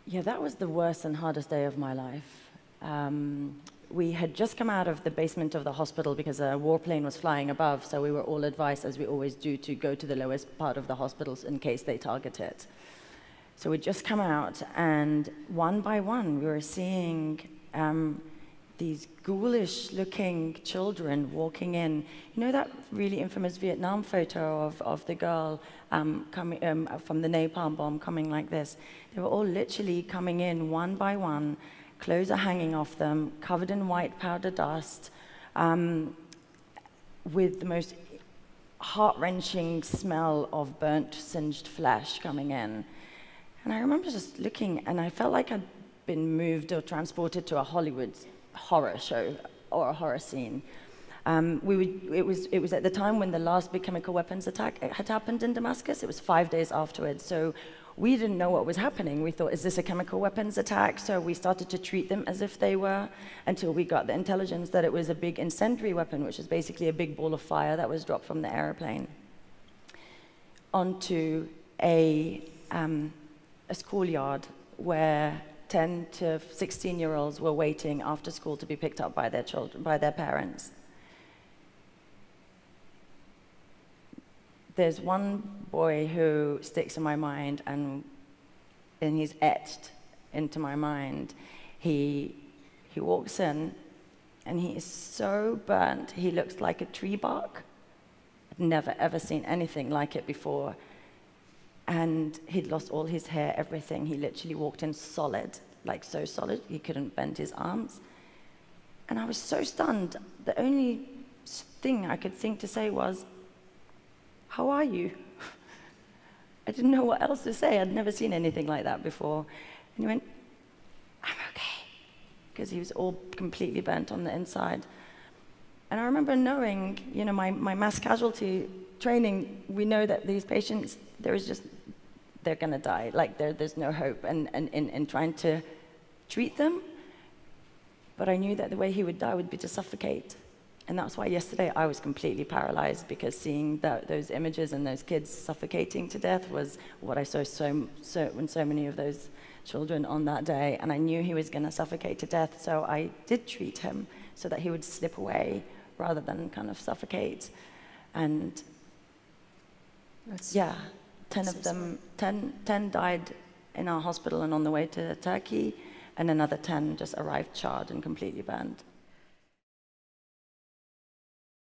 Yeah, that was the worst and hardest day of my life. We had just come out of the basement of the hospital because a warplane was flying above, so we were all advised, as we always do, to go to the lowest part of the hospitals in case they target it. So we'd just come out, and one by one, we were seeing these ghoulish-looking children walking in. You know that really infamous Vietnam photo of the girl coming from the napalm bomb coming like this? They were all literally coming in one by one, clothes are hanging off them, covered in white powder dust, with the most heart-wrenching smell of burnt, singed flesh coming in. And I remember just looking, and I felt like I'd been moved or transported to a Hollywood horror show or a horror scene. It was at the time when the last big chemical weapons attack had happened in Damascus. It was 5 days afterwards. So we didn't know what was happening. We thought, is this a chemical weapons attack? So we started to treat them as if they were, until we got the intelligence that it was a big incendiary weapon, which is basically a big ball of fire that was dropped from the airplane onto a schoolyard where 10 to 16-year-olds were waiting after school to be picked up by their children, by their parents. There's one boy who sticks in my mind, and he's etched into my mind. He walks in, and he is so burnt, he looks like a tree bark. I'd never, ever seen anything like it before. And he'd lost all his hair, everything. He literally walked in solid, like so solid, he couldn't bend his arms. And I was so stunned. The only thing I could think to say was, "How are you?" I didn't know what else to say. I'd never seen anything like that before. And he went, "I'm okay," because he was all completely burnt on the inside. And I remember knowing, you know, my mass casualty training, we know that these patients, they're gonna die. Like there's no hope in trying to treat them. But I knew that the way he would die would be to suffocate. And that's why yesterday I was completely paralyzed, because seeing those images and those kids suffocating to death was what I saw in so many of those children on that day. And I knew he was gonna suffocate to death, so I did treat him so that he would slip away rather than kind of suffocate. And yeah, 10 of them, 10 died in our hospital and on the way to Turkey, and another 10 just arrived charred and completely burned.